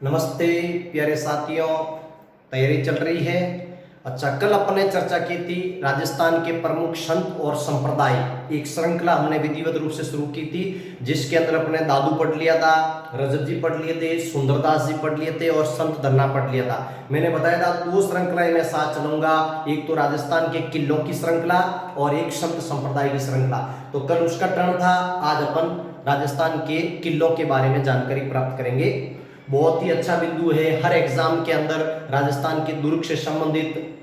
नमस्ते प्यारे साथियों, तैयारी चल रही है। अच्छा, कल अपने चर्चा की थी राजस्थान के प्रमुख संत और संप्रदाय। एक श्रृंखला हमने विधिवत रूप से शुरू की थी, जिसके अंदर अपने दादू पढ़ लिया था, रजत जी पढ़ लिए थे, सुंदरदास जी पढ़ लिए थे और संत धन्ना पढ़ लिया था। मैंने बताया था दो श्रृंखलाएं मैं साथ चलूंगा, एक तो राजस्थान के किलों की श्रृंखला और एक संत संप्रदाय की श्रृंखला। तो कल उसका टर्न था, आज अपन राजस्थान के किलों के बारे में जानकारी प्राप्त करेंगे। बहुत ही अच्छा बिंदु है। हर एग्जाम के अंदर राजस्थान के दुर्ग से संबंधित,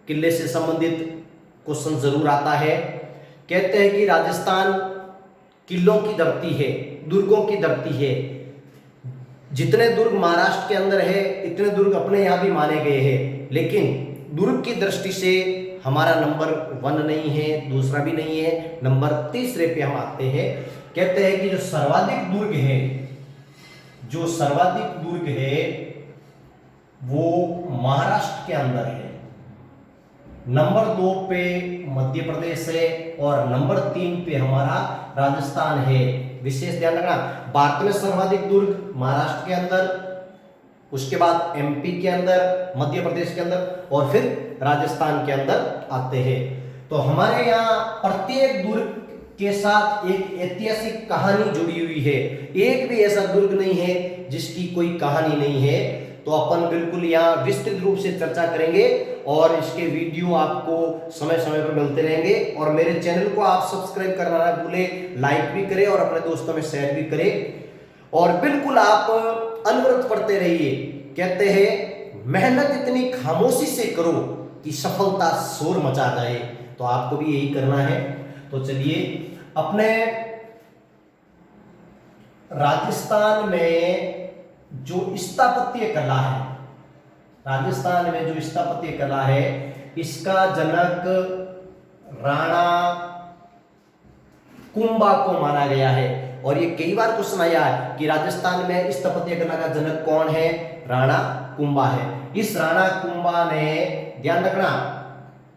किले से संबंधित क्वेश्चन जरूर आता है। कहते हैं कि राजस्थान किलों की धरती है, दुर्गों की धरती है। जितने दुर्ग महाराष्ट्र के अंदर है, इतने दुर्ग अपने यहाँ भी माने गए हैं, लेकिन दुर्ग की दृष्टि से हमारा नंबर 1 नहीं है, दूसरा भी नहीं है, नंबर तीसरे पे हम आते हैं। कहते हैं कि जो सर्वाधिक दुर्ग है वो महाराष्ट्र के अंदर है। नंबर 2 पे मध्य प्रदेश है और नंबर 3 पे हमारा राजस्थान है। विशेष ध्यान रखना, भारत में सर्वाधिक दुर्ग महाराष्ट्र के अंदर, उसके बाद एमपी के अंदर, मध्य प्रदेश के अंदर और फिर राजस्थान के अंदर आते हैं। तो हमारे यहाँ प्रत्येक दुर्ग के साथ एक ऐतिहासिक कहानी जुड़ी हुई है। एक भी ऐसा दुर्ग नहीं है जिसकी कोई कहानी नहीं है। तो अपन बिल्कुल यहाँ विस्तृत रूप से चर्चा करेंगे और इसके वीडियो आपको समय समय पर मिलते रहेंगे। और मेरे चैनल को आप सब्सक्राइब करना ना भूलें, लाइक भी करें और अपने दोस्तों में शेयर भी करें और बिल्कुल आप अनवरत पढ़ते रहिए। कहते हैं मेहनत इतनी खामोशी से करो कि सफलता शोर मचा जाए। तो आपको भी यही करना है। तो चलिए, अपने राजस्थान में जो स्थापत्य कला है, राजस्थान में जो स्थापत्य कला है, इसका जनक राणा कुंभा को माना गया है। और ये कई बार क्वेश्चन आया है कि राजस्थान में स्थापत्य कला का जनक कौन है? राणा कुंभा है। इस राणा कुंभा ने, ध्यान रखना,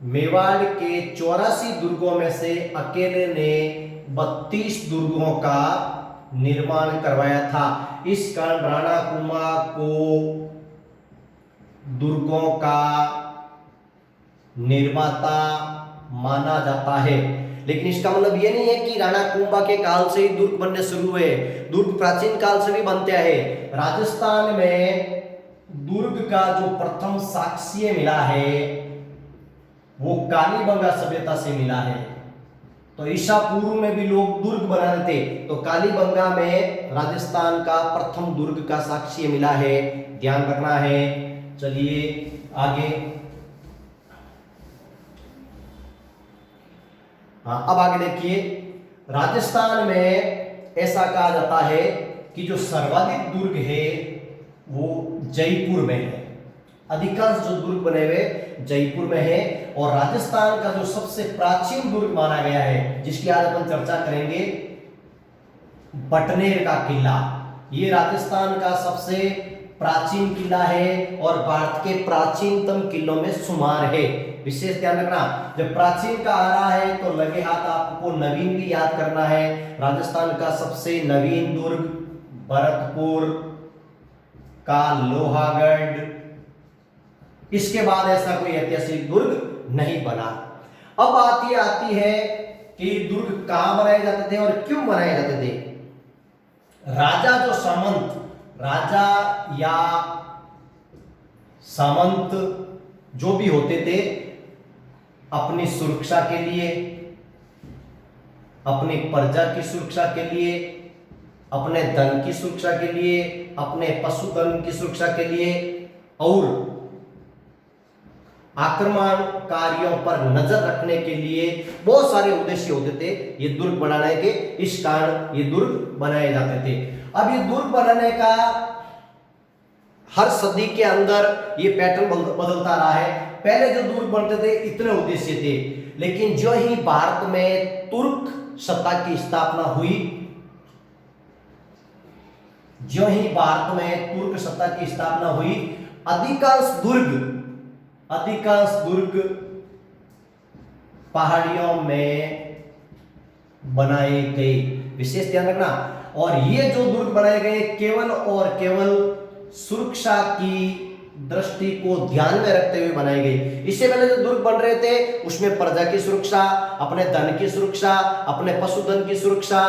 मेवाड़ के 84 दुर्गों में से अकेले ने 32 दुर्गों का निर्माण करवाया था। इस कारण राणा कुंभा को दुर्गों का निर्माता माना जाता है। लेकिन इसका मतलब यह नहीं है कि राणा कुंभा के काल से ही दुर्ग बनने शुरू हुए। दुर्ग प्राचीन काल से भी बनते हैं। राजस्थान में दुर्ग का जो प्रथम साक्ष्य मिला है वो कालीबंगा सभ्यता से मिला है। तो ईसा पूर्व में भी लोग दुर्ग बना रहे थे। तो कालीबंगा में राजस्थान का प्रथम दुर्ग का साक्ष्य मिला है, ध्यान रखना है। चलिए आगे। हाँ, अब आगे देखिए, राजस्थान में ऐसा कहा जाता है कि जो सर्वाधिक दुर्ग है वो जयपुर में है। अधिकांश जो दुर्ग बने हुए जयपुर में है। और राजस्थान का जो सबसे प्राचीन दुर्ग माना गया है, जिसकी आज अपन चर्चा करेंगे, बटनेर का किला। ये राजस्थान का सबसे प्राचीन किला है और भारत के प्राचीनतम किलों में शुमार है। विशेष ध्यान रखना, जब प्राचीन का आ रहा है तो लगे हाथ आपको नवीन भी याद करना है। राजस्थान का सबसे नवीन दुर्ग भरतपुर का लोहागढ़। इसके बाद ऐसा कोई ऐतिहासिक दुर्ग नहीं बना। अब आती है कि दुर्ग कहां बनाए जाते थे और क्यों बनाए जाते थे। राजा जो सामंत, राजा या सामंत जो भी होते थे, अपनी सुरक्षा के लिए, अपनी प्रजा की सुरक्षा के लिए, अपने धन की सुरक्षा के लिए, अपने पशुधन की सुरक्षा के लिए और आक्रमणकारियों पर नजर रखने के लिए बहुत सारे उद्देश्य होते थे ये दुर्ग बनाने के। इस कारण ये दुर्ग बनाए जाते थे। अब ये दुर्ग बनाने का हर सदी के अंदर ये पैटर्न बदलता रहा है। पहले जो दुर्ग बनते थे इतने उद्देश्य थे, लेकिन जो ही भारत में तुर्क सत्ता की स्थापना हुई, जो ही भारत में तुर्क सत्ता की स्थापना हुई, अधिकांश दुर्ग पहाड़ियों में बनाए गए। विशेष ध्यान रखना। और ये जो दुर्ग बनाए गए केवल और केवल सुरक्षा की दृष्टि को ध्यान में रखते हुए बनाई गई। इससे पहले जो दुर्ग बन रहे थे उसमें प्रजा की सुरक्षा, अपने धन की सुरक्षा, अपने पशुधन की सुरक्षा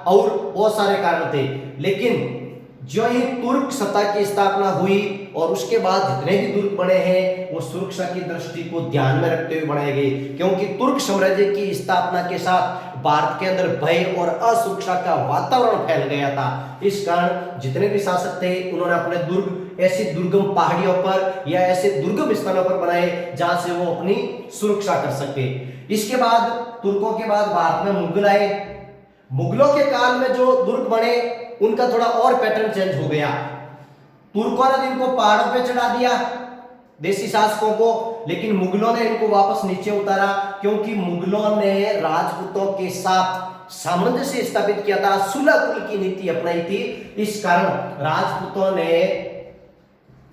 और बहुत सारे कारण थे। लेकिन जो ही तुर्क सत्ता की स्थापना हुई और उसके बाद जितने भी दुर्ग बने हैं वो सुरक्षा की दृष्टि को ध्यान में रखते हुए बनाए गए, क्योंकि तुर्क साम्राज्य की स्थापना के साथ भारत के अंदर भय और असुरक्षा का वातावरण फैल गया था। इस कारण जितने भी शासक थे उन्होंने अपने दुर्ग ऐसी दुर्गम पहाड़ियों पर या ऐसे दुर्गम स्थानों पर बनाए जहां से वो अपनी सुरक्षा कर सके। इसके बाद तुर्कों के बाद भारत में मुगल आए। मुगलों के काल में जो दुर्ग बने उनका थोड़ा और पैटर्न चेंज हो गया। तुर्कों ने इनको पहाड़ों पे चढ़ा दिया देशी शासकों को, लेकिन मुगलों ने इनको वापस नीचे उतारा, क्योंकि मुगलों ने राजपूतों के साथ सामंजस्य स्थापित किया था, सुलह कुल की नीति अपनाई थी। इस कारण राजपूतों ने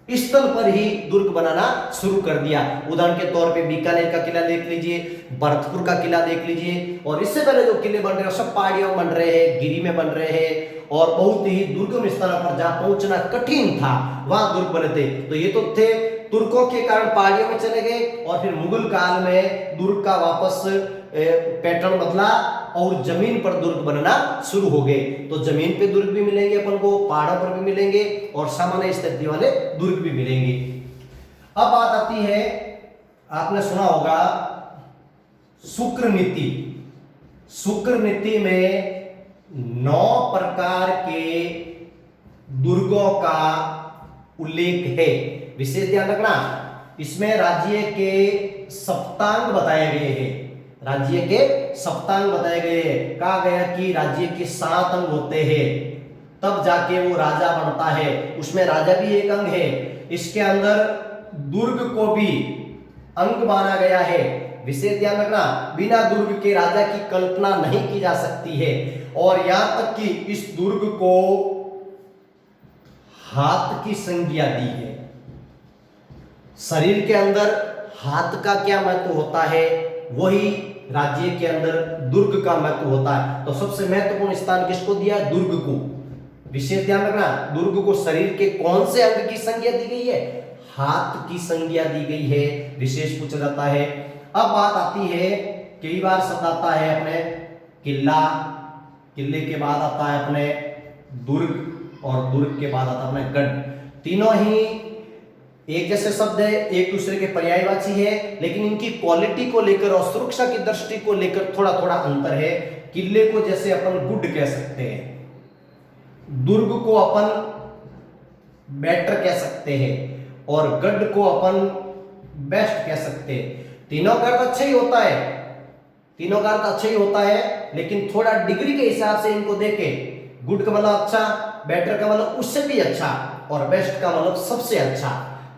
स्थल पर ही दुर्ग बनाना शुरू कर दिया। उदाहरण के तौर पे बीकानेर का किला देख लीजिए, भरतपुर का किला देख लीजिए, और इससे पहले जो किले बन रहे हैं सब पहाड़ियों में बन रहे हैं, गिरी में बन रहे हैं और बहुत ही दुर्गम स्थानों पर जहां पहुंचना कठिन था वहां दुर्ग बने थे। तो ये तो थे तुर्कों के कारण पहाड़ियों में चले गए, और फिर मुगल काल में दुर्ग का वापस पैटर्न बदला और जमीन पर दुर्ग बनना शुरू हो गए। तो जमीन पे दुर्ग भी मिलेंगे अपन को, पहाड़ों पर भी मिलेंगे और सामान्य स्थिति वाले दुर्ग भी मिलेंगे। अब बात आती है, आपने सुना होगा शुक्र नीति। शुक्र नीति में 9 प्रकार के दुर्गों का उल्लेख है। विशेष ध्यान रखना, इसमें राज्य के सप्तांग बताए गए हैं। राज्य के सप्तांग बताए गए हैं। कहा गया कि राज्य के 7 अंग होते हैं तब जाके वो राजा बनता है। उसमें राजा भी एक अंग है। इसके अंदर दुर्ग को भी अंग माना गया है। विशेष ध्यान रखना, बिना दुर्ग के राजा की कल्पना नहीं की जा सकती है। और यहां तक कि इस दुर्ग को हाथ की संज्ञा दी है। शरीर के अंदर हाथ का क्या महत्व होता है, वही राज्य के अंदर दुर्ग का महत्व होता है। तो सबसे महत्वपूर्ण स्थान किसको दिया? दुर्ग को। विशेष ध्यान रखना, दुर्ग को शरीर के कौन से अंग की संज्ञा दी गई है? हाथ की संज्ञा दी गई है। विशेष पूछा जाता है। अब बात आती है, कई बार शब्द आता है अपने किला, किले के बाद आता है अपने दुर्ग, और दुर्ग के बाद आता है अपने गढ़। तीनों ही एक जैसे शब्द है, एक दूसरे के पर्यायवाची है, लेकिन इनकी क्वालिटी को लेकर और सुरक्षा की दृष्टि को लेकर थोड़ा थोड़ा अंतर है। किले को जैसे अपन गुड कह सकते हैं, दुर्ग को अपन बेटर कह सकते हैं, और गढ़ को अपन बेस्ट कह सकते हैं। तीनों का अर्थ अच्छा ही होता है, तीनों का अर्थ अच्छा ही होता है, लेकिन थोड़ा डिग्री के हिसाब से इनको देखे। गुड का मतलब अच्छा, बेटर का मतलब उससे भी अच्छा, और बेस्ट का मतलब सबसे अच्छा।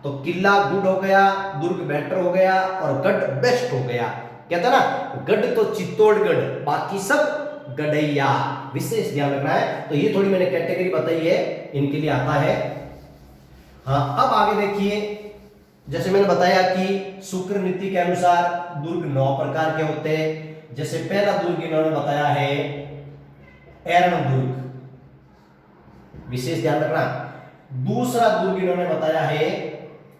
तो किला गुड हो गया, दुर्ग बेटर हो गया, और गढ़ बेस्ट हो गया। कहता ना, गढ़ तो चित्तौड़गढ़, बाकी सब गढ़ैया। विशेष ध्यान रखना है। तो ये थोड़ी मैंने कैटेगरी बताई है, इनके लिए आता है। हाँ, अब आगे देखिए, जैसे मैंने बताया कि शुक्र नीति के अनुसार दुर्ग 9 प्रकार के होते हैं। जैसे पहला दुर्ग इन्होंने बताया है एरण दुर्ग, विशेष ध्यान रखना। दूसरा दुर्ग इन्होंने बताया है,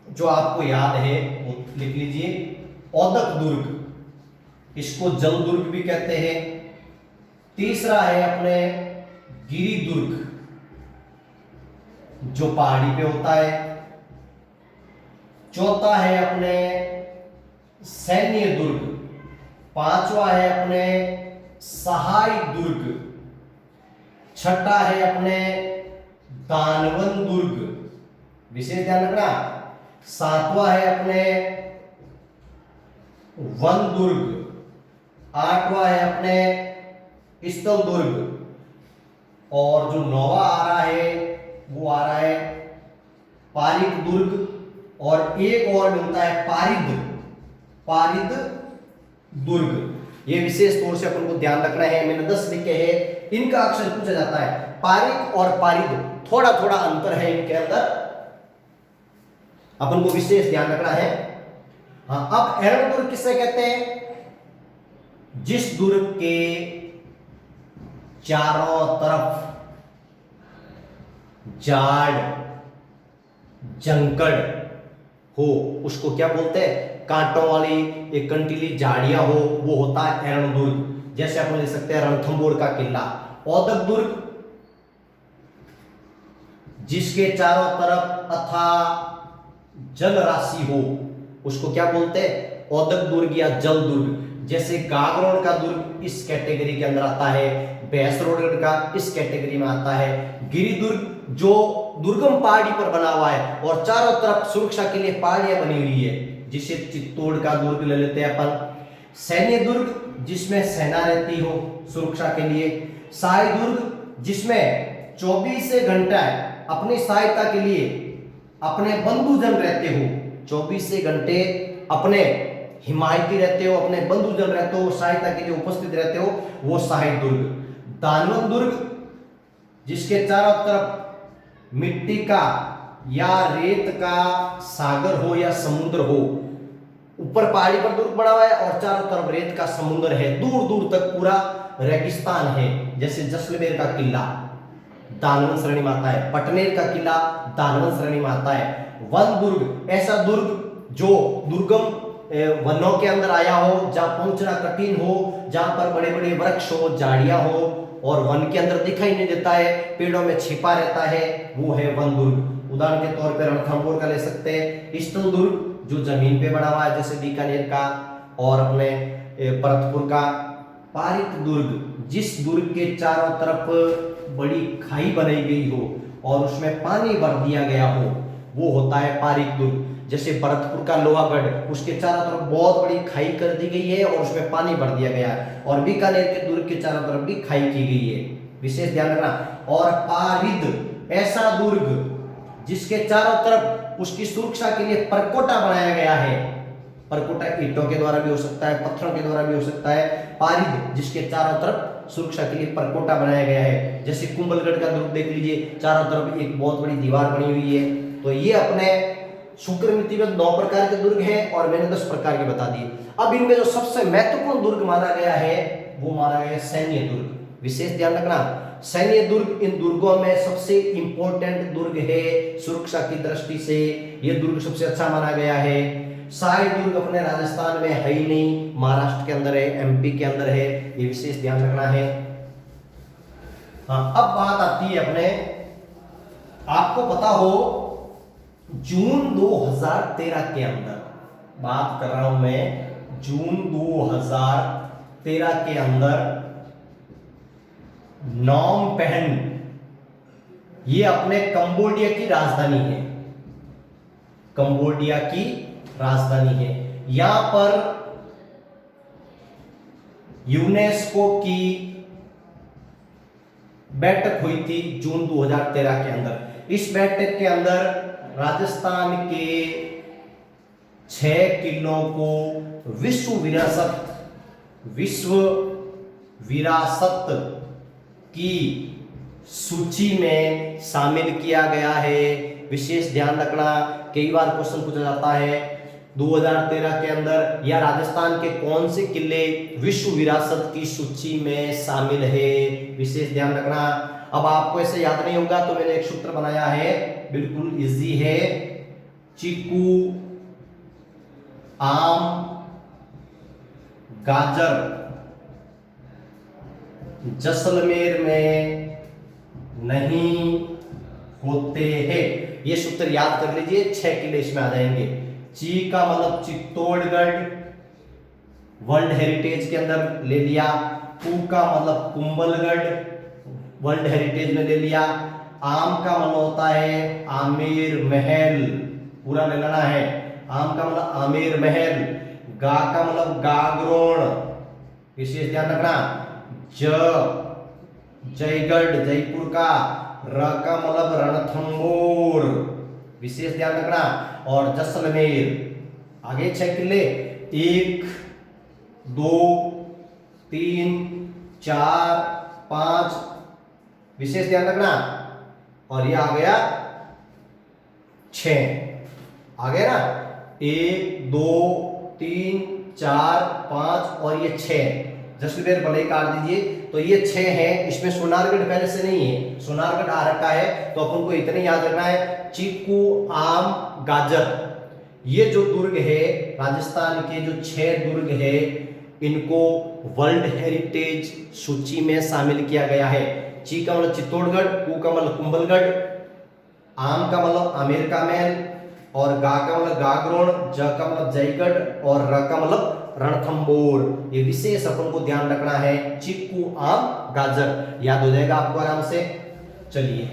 जो आपको याद है वो लिख लीजिए, औदक दुर्ग, इसको जल दुर्ग भी कहते हैं। तीसरा है अपने गिरी दुर्ग, जो पहाड़ी पे होता है। चौथा है अपने सैन्य दुर्ग। पांचवा है अपने सहाय दुर्ग। छठा है अपने दानवन दुर्ग, विशेष ध्यान रखना। सातवां है अपने वन दुर्ग। आठवां है अपने स्थल दुर्ग, और जो 9वां आ रहा है वो आ रहा है पारिक दुर्ग, और एक और मिलता है पारिद दुर्ग। ये विशेष तौर से अपन को ध्यान रखना है। मैंने 10 लिखे हैं, इनका अक्सर पूछा जाता है। पारिक और पारिद थोड़ा थोड़ा अंतर है इनके अंदर, अपन को विशेष ध्यान रखना है। हाँ, अब एरण दुर्ग किसे कहते हैं? जिस दुर्ग के चारों तरफ झाड़, जंकड़ हो उसको क्या बोलते हैं, कांटों वाली एक कंटीली झाड़ियां हो, वो होता है एरणदुर्ग। जैसे अपन ले सकते हैं रणथंभौर का किला। औदक दुर्ग जिसके चारों तरफ अथाह जल राशि हो उसको क्या बोलते हैं, औदक दुर्ग या जल दुर्ग। जैसे गागरोन का दुर्ग इस कैटेगरी के अंदर आता है, भैंसरोड का इस कैटेगरी में आता है। गिरि दुर्ग जो दुर्गम पहाड़ी पर बना हुआ है और चारों तरफ सुरक्षा के लिए पहाड़ियां बनी हुई है, जिसे चित्तौड़ का दुर्ग ले लेते हैं अपन। सैन्य दुर्ग जिसमें सेना रहती हो सुरक्षा के लिए। सहाय दुर्ग जिसमें 24 घंटा अपनी सहायता के लिए अपने बंधुजन रहते हो, 24 घंटे अपने हिमायती रहते हो, अपने बंधुजन रहते हो, सहायता के लिए उपस्थित रहते हो, वो सहायक दुर्ग। दानवन दुर्ग जिसके चारों तरफ मिट्टी का या रेत का सागर हो या समुद्र हो, ऊपर पहाड़ी पर दुर्ग बना हुआ है और चारों तरफ रेत का समुद्र है, दूर दूर तक पूरा रेगिस्तान है। जैसे जैसलमेर का किला दानवन श्रेणी में आता है, पटनेर का किला दानवन श्रेणी में आता है। वन दुर्ग ऐसा दुर्ग जो दुर्गम वनों के अंदर आया हो, जहां पहुंचना कठिन हो, जहां पर बड़े बड़े वृक्ष हो, झाड़ियां हो और वन के अंदर दिखाई नहीं देता है, पेड़ों में छिपा रहता है, वो है वन दुर्ग। उदाहरण के तौर पर रणथंभौर का ले सकते हैं। स्थल दुर्ग जो जमीन पे बना हुआ है, जैसे बीकानेर का और अपने भरतपुर का। पारित दुर्ग जिस दुर्ग के चारों तरफ बड़ी खाई बनाई गई हो और उसमें पानी भर दिया गया हो, वो होता है पारित दुर्ग। जैसे भरतपुर का लोहागढ़, उसके चारों तरफ बहुत बड़ी खाई कर दी गई है और उसमें पानी भर दिया गया है, और बीकानेर के दुर्ग के चारों तरफ भी खाई की गई है, विशेष ध्यान रखना। और पारिद ऐसा दुर्ग जिसके चारों तरफ उसकी सुरक्षा के लिए परकोटा बनाया गया है। परकोटा ईंटों के द्वारा भी हो सकता है, पत्थरों के द्वारा भी हो सकता है। पारिद जिसके चारों तरफ सुरक्षा के लिए परकोटा बनाया गया है। जैसे कुंभलगढ़ का दुर्ग देख लीजिए, चारों तरफ एक बहुत बड़ी दीवार बनी हुई है। तो ये अपने शुक्रमिति में 9 प्रकार के दुर्ग हैं और मैंने 10 प्रकार के बता दिए। अब इनमें जो सबसे महत्वपूर्ण दुर्ग माना गया है वो माना गया सैन्य दुर्ग। विशेष ध्यान रखना, सैन्य दुर्ग इन दुर्गों में सबसे इंपॉर्टेंट दुर्ग है सुरक्षा की दृष्टि से, ये दुर्ग सबसे अच्छा माना गया है। सहाय दुर्ग अपने राजस्थान में है ही नहीं, महाराष्ट्र के अंदर है, एमपी के अंदर है, ये विशेष ध्यान रखना है। हाँ, अब बात आती है अपने, आपको पता हो जून 2013 के अंदर, बात कर रहा हूं मैं जून 2013 के अंदर, नॉम पेहन ये अपने कंबोडिया की राजधानी है, कंबोडिया की राजधानी है। यहां पर यूनेस्को की बैठक हुई थी जून 2013 के अंदर। इस बैठक के अंदर राजस्थान के 6 किलों को विश्व विरासत की सूची में शामिल किया गया है। विशेष ध्यान रखना, कई बार क्वेश्चन पूछा जाता है 2013 के अंदर या राजस्थान के कौन से किले विश्व विरासत की सूची में शामिल है, विशेष ध्यान रखना। अब आपको ऐसे याद नहीं होगा तो मैंने एक सूत्र बनाया है, बिल्कुल इजी है। चीकू, आम, गाजर जैसलमेर में नहीं होते हैं, ये सूत्र याद कर लीजिए। 6 किले इसमें आ जाएंगे। ची का मतलब चित्तौड़गढ़ वर्ल्ड हेरिटेज के अंदर ले लिया। कू का मतलब कुंभलगढ़ वर्ल्ड हेरिटेज में ले लिया। आम का मतलब होता है आमेर महल, पूरा ले लेना है। आम का मतलब आमेर महल। गा का मतलब गागरोण, विशेष ध्यान रखना। जयगढ़ जयपुर का। र का मतलब रणथंभौर, विशेष ध्यान रखना। और जैसलमेर। आगे 6 किले 1 2 3 4 5, विशेष ध्यान रखना। और ये आ गया 6, आ गया ना। 1 2 3 4 5 और ये 6। जैसलमेर भले ही काट दीजिए तो ये 6 हैं। इसमें सोनारगढ़ पहले से नहीं है, सोनारगढ़ आ रखा है, तो अपन को इतने याद रखना है, चीकू, आम, गाजर। ये जो दुर्ग है राजस्थान के, जो 6 दुर्ग है, इनको वर्ल्ड हेरिटेज सूची में शामिल किया गया है। ची का मतलब चित्तौड़गढ़, कू का मतलब कुंभलगढ़, आम का मतलब आमेर का महल, और गा का मतलब गागरोण, ज का मतलब जयगढ़, और र का मतलब रणथंबोर। ये विशेष अपन को ध्यान रखना है, चीकू, आम, गाजर, याद हो जाएगा आपको आराम से। चलिए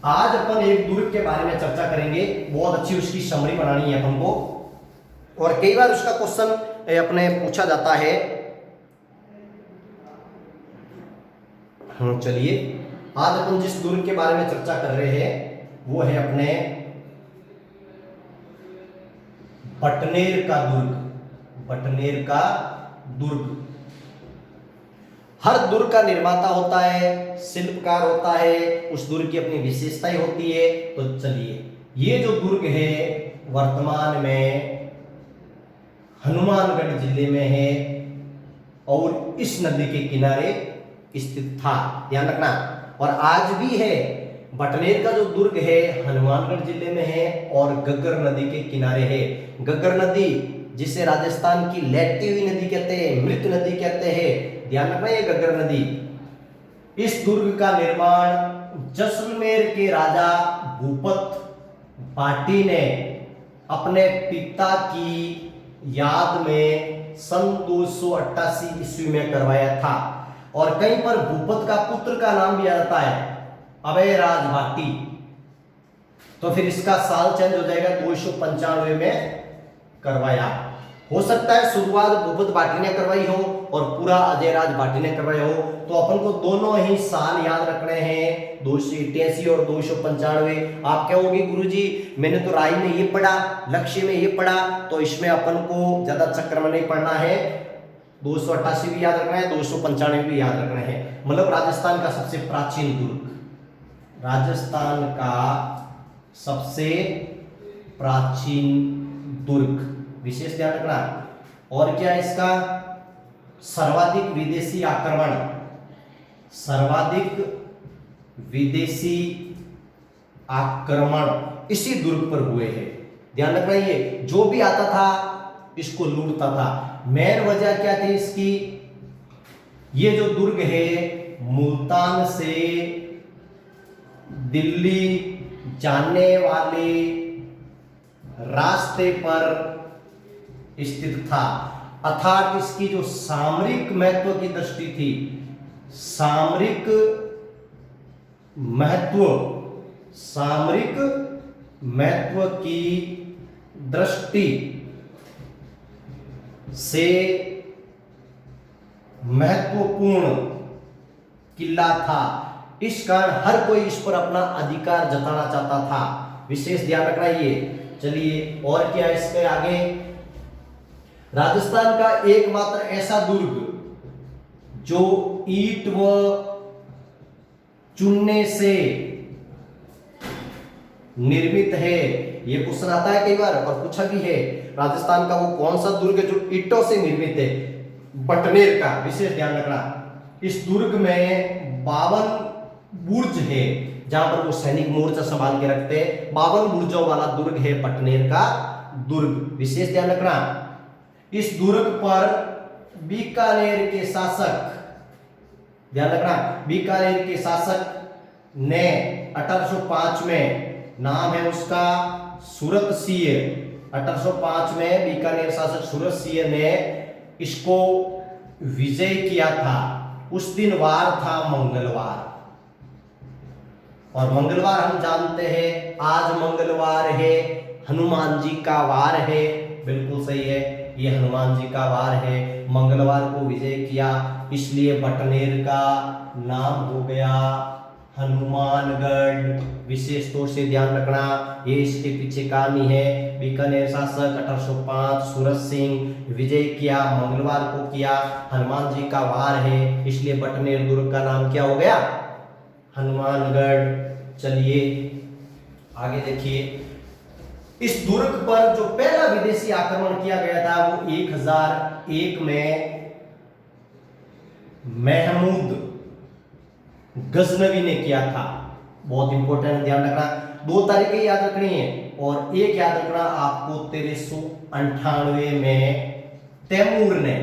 आज अपन एक दुर्ग के बारे में चर्चा करेंगे, बहुत अच्छी उसकी समरी बनानी है अपन को, और कई बार उसका क्वेश्चन अपने पूछा जाता है। चलिए आज अपन जिस दुर्ग के बारे में चर्चा कर रहे हैं वो है अपने बटनेर का दुर्ग। बटनेर का दुर्ग। हर दुर्ग का निर्माता होता है, शिल्पकार होता है, उस दुर्ग की अपनी विशेषताएं होती है। तो चलिए ये जो दुर्ग है वर्तमान में हनुमानगढ़ जिले में है और इस नदी के किनारे स्थित था, ध्यान रखना। और आज भी है। बटनेर का जो दुर्ग है हनुमानगढ़ जिले में है और गग्गर नदी के किनारे है। गग्गर नदी जिसे राजस्थान की लैटती हुई नदी कहते हैं, मृत नदी कहते हैं, ध्यान रखना ये गग्गर नदी। इस दुर्ग का निर्माण जैसलमेर के राजा भूपत बाटी ने अपने पिता की याद में सन 288 ईस्वी में करवाया था। और कहीं पर भूपत का पुत्र का नाम भी आता है, अभयराज भाटी। तो फिर इसका साल चेंज हो जाएगा, 295 में करवाया। हो सकता है शुरुआत भूपत भाटी ने करवाई हो और पूरा अजयराज भाटी ने करवाया हो। तो अपन को दोनों ही साल याद रखने हैं, 288 और 295। आप कहोगे गुरुजी मैंने तो राय में ये पढ़ा, लक्ष्य में ये पढ़ा, तो इसमें अपन को ज्यादा चक्कर में नहीं पड़ना है। 288 भी याद रखना है, 295 भी याद रखना है। मतलब राजस्थान का सबसे प्राचीन दुर्ग, राजस्थान का सबसे प्राचीन दुर्ग, विशेष ध्यान रखना। और क्या इसका सर्वाधिक विदेशी आक्रमण, सर्वाधिक विदेशी आक्रमण इसी दुर्ग पर हुए हैं, ध्यान रखना। ये जो भी आता था इसको लूटता था। मेन वजह क्या थी इसकी, ये जो दुर्ग है मुल्तान से दिल्ली जाने वाले रास्ते पर स्थित था, अर्थात इसकी जो सामरिक महत्व की दृष्टि थी, सामरिक महत्व, सामरिक महत्व की दृष्टि से महत्वपूर्ण किला था। इस कारण हर कोई इस पर अपना अधिकार जताना चाहता था, विशेष ध्यान रखना ये। चलिए और क्या इसके आगे, राजस्थान का एकमात्र ऐसा दुर्ग जो ईंट व चूने से निर्मित है। ये क्वेश्चन आता है कई बार और पूछा भी है, राजस्थान का वो कौन सा दुर्ग है जो ईंटों से निर्मित है? बटनेर का, विशेष ध्यान रखना। इस दुर्ग में 52 बुर्ज है जहां पर वो सैनिक मोर्चा संभाल के रखते हैं। 52 बुर्जों वाला दुर्ग है बटनेर का दुर्ग, विशेष ध्यान रखना। इस दुर्ग पर बीकानेर के शासक, ध्यान रखना, बीकानेर के शासक ने 1805 में, नाम है उसका सूरत सिंह, 1805 में बीकानेर शासक सूरत सिंह ने इसको विजय किया था। उस दिन वार था मंगलवार, और मंगलवार हम जानते हैं आज मंगलवार है, हनुमान जी का वार है। बिल्कुल सही है, ये हनुमान जी का वार है। मंगलवार को विजय किया, इसलिए बटनेर का नाम हो गया हनुमानगढ़। विशेष तौर से ध्यान रखना, ये इसके पीछे कहानी है। बीकानेर शासक 1805 सूरत सिंह विजय किया, मंगलवार को किया, हनुमान जी का वार है, इसलिए बटनेर दुर्ग का नाम क्या हो गया? हनुमानगढ़। चलिए आगे देखिए, इस दुर्ग पर जो पहला विदेशी आक्रमण किया गया था वो 1001 में महमूद गजनवी ने किया था। बहुत इंपॉर्टेंट, ध्यान रखना। 2 तारीखें याद रखनी है और एक याद रखना आपको 1398 में तैमूर ने,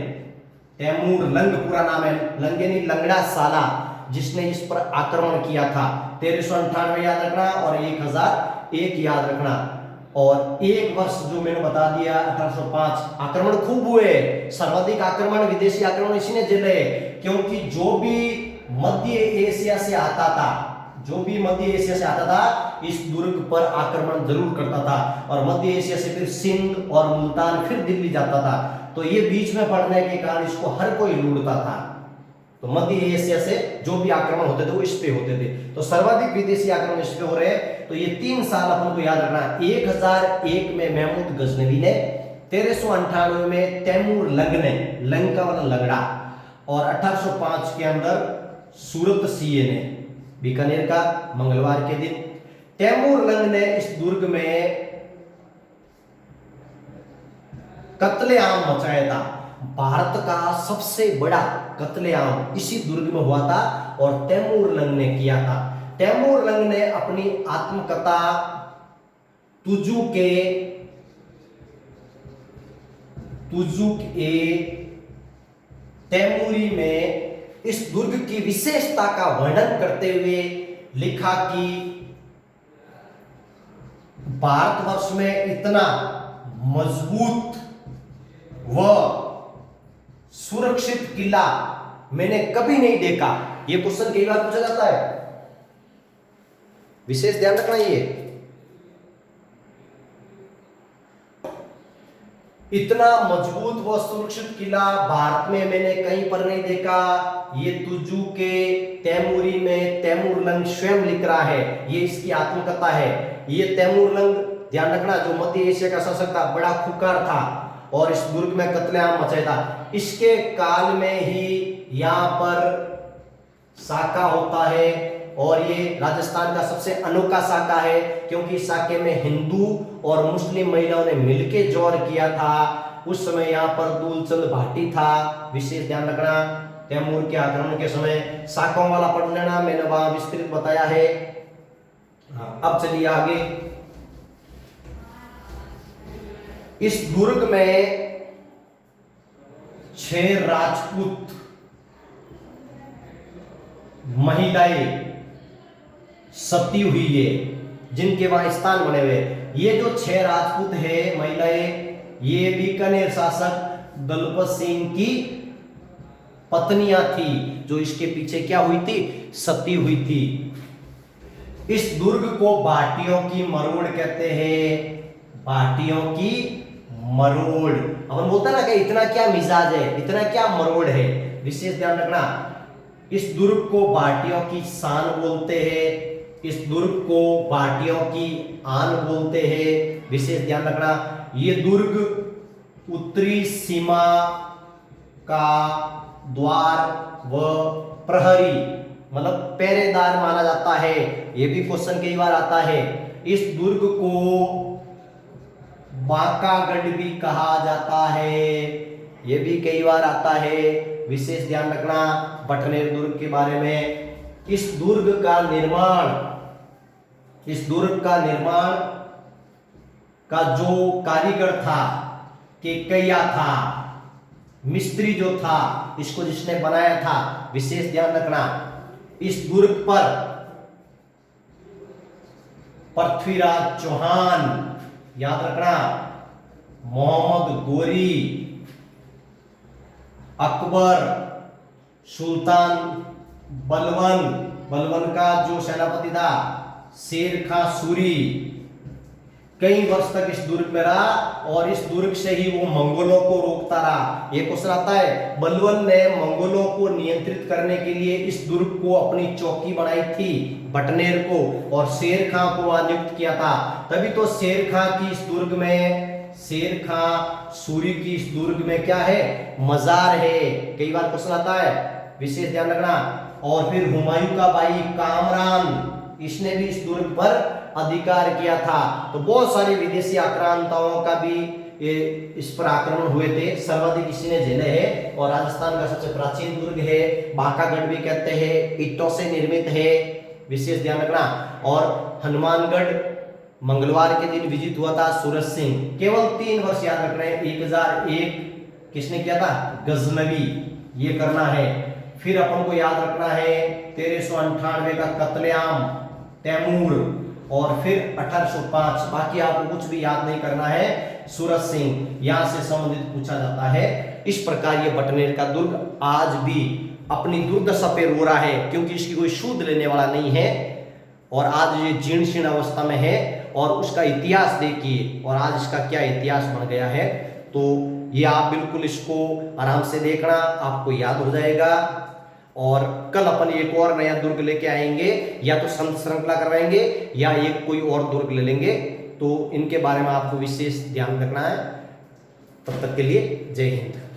तैमूर लंग पूरा नाम है, लंग यानी लंगड़ा साला, जिसने इस पर आक्रमण किया था। 1398 याद रखना और 1001 याद रखना। और एक वर्ष जो मैंने बता दिया 1805, आक्रमण खूब हुए, सर्वाधिक आक्रमण, विदेशी आक्रमण इसी ने झेले, क्योंकि जो भी मध्य एशिया से आता था, जो भी मध्य एशिया से आता था इस दुर्ग पर आक्रमण जरूर करता था, और मध्य एशिया से फिर सिंध और मुल्तान, फिर दिल्ली जाता था। तो ये बीच में पड़ने के कारण इसको हर कोई लूटता था। तो मध्य एशिया से जो भी आक्रमण होते थे वो इस पे होते थे। तो सर्वाधिक विदेशी आक्रमण इस पे हो रहे हैं। तो ये 3 साल अपन को याद रखना। 1001 में महमूद गजनवी ने, 1398 में तैमूर लंग ने, लंग का मतलब लंगड़ा, और 1805 के अंदर सूरत सीए ने, बीकानेर का मंगलवार के दिन। तैमूर लंग ने इस दुर्ग में कत्लेआम मचाया था। भारत का सबसे बड़ा कत्लेआम इसी दुर्ग में हुआ था और तैमूर लंग ने किया था। तैमूर लंग ने अपनी आत्मकथा तुजुक ए तैमूरी में इस दुर्ग की विशेषता का वर्णन करते हुए लिखा कि भारतवर्ष में इतना मजबूत व सुरक्षित किला मैंने कभी नहीं देखा। ये क्वेश्चन कई बार पूछा जाता है, विशेष ध्यान रखना। ये इतना मजबूत व सुरक्षित किला भारत में मैंने कहीं पर नहीं देखा। ये तुजू के तैमूरी में तैमूर लंग स्वयं लिख रहा है, ये इसकी आत्मकथा है। ये तैमूर लंग, ध्यान रखना, जो मध्य एशिया का शासक था, बड़ा खुकार था और इस दुर्ग में कत्लेआम मचाया था। इसके काल में ही यहाँ पर साका होता है और ये राजस्थान का सबसे अनोखा साका है, क्योंकि इस साके में हिंदू और मुस्लिम महिलाओं ने मिलकर जोर किया था। उस समय यहाँ पर दूलचंद भाटी था, विशेष ध्यान रखना। तैमूर के आक्रमण के समय साकों वाला पढ़ लेना, मैंने वहां विस्तृत बताया है। अब चलिए आगे। इस दुर्ग में 6 राजपूत महिलाएं सती हुई है, जिनके वहां स्थान बने हुए। ये जो 6 राजपूत है महिलाएं, ये बीकानेर शासक दलपत सिंह की पत्नियां थी, जो इसके पीछे क्या हुई थी, सती हुई थी। इस दुर्ग को भाटियों की मरोड़ कहते हैं, भाटियों की मरोड़। अपन बोलता है ना कि इतना क्या मिजाज है, इतना क्या मरोड़ है, विशेष ध्यान रखना। इस दुर्ग को भाटियों की शान बोलते हैं, इस दुर्ग को भाटियों की आन बोलते हैं, विशेष ध्यान रखना। ये दुर्ग उत्तरी सीमा का द्वार व प्रहरी, मतलब पहरेदार माना जाता है। ये भी क्वेश्चन कई बार आता है। इस दुर्ग को बांकागढ़ भी कहा जाता है, ये भी कई बार आता है, विशेष ध्यान रखना बटनेर दुर्ग के बारे में। इस दुर्ग का निर्माण का जो कारीगर था, केकैया था, मिस्त्री जो था, इसको जिसने बनाया था, विशेष ध्यान रखना। इस दुर्ग पर पृथ्वीराज चौहान, याद रखना, मोहम्मद गोरी, अकबर, सुल्तान बलवन का जो सेनापति था, शेर खां सूरी, कई वर्ष तक इस दुर्ग में रहा और इस दुर्ग से ही वो मंगोलों को रोकता रहा। ये क्वेश्चन आता है, बलवन ने मंगोलों को नियंत्रित करने के लिए इस दुर्ग को अपनी चौकी बनाई थी, बटनेर को, और शेर खां को वहां नियुक्त किया था। तभी तो शेर खां की इस दुर्ग में, शेर खां सूरी की इस दुर्ग में क्या है, मजार है। कई बार क्वेश्चन आता है, विशेष ध्यान रखना। और फिर हुमायूं का भाई कामरान, इसने भी इस दुर्ग पर अधिकार किया था। तो बहुत सारी विदेशी आक्रांताओं का भी ये इस पर आक्रमण हुए थे, सर्वाधिक इसी ने झेले हैं। और राजस्थान का सबसे प्राचीन दुर्ग है, बांकागढ़ भी कहते हैं, ईंटों से निर्मित है, विशेष ध्यान रखना। और हनुमानगढ़ मंगलवार के दिन विजित हुआ था सूरज सिंह। केवल 3 वर्ष याद रख रहे हैं, 1001 किसने किया था, गजनवी, ये करना है। फिर अपन को याद रखना है 1398 का कत्लेआम तैमूर, और फिर 1805, बाकी आपको कुछ भी याद नहीं करना है, सूरज सिंह, यहां से संबंधित पूछा जाता है। इस प्रकार ये बटनेर का दुर्ग आज भी अपनी दुर्दशा पे रो रहा है, क्योंकि इसकी कोई सूद लेने वाला नहीं है और आज ये जीर्ण शीर्ण अवस्था में है। और उसका इतिहास देखिए, और आज इसका क्या इतिहास बन गया है। तो ये आप बिल्कुल इसको आराम से देखना, आपको याद हो जाएगा। और कल अपन एक और नया दुर्ग लेके आएंगे, या तो संत श्रृंखला करवाएंगे या एक कोई और दुर्ग ले लेंगे। तो इनके बारे में आपको विशेष ध्यान रखना है। तब तक के लिए जय हिंद।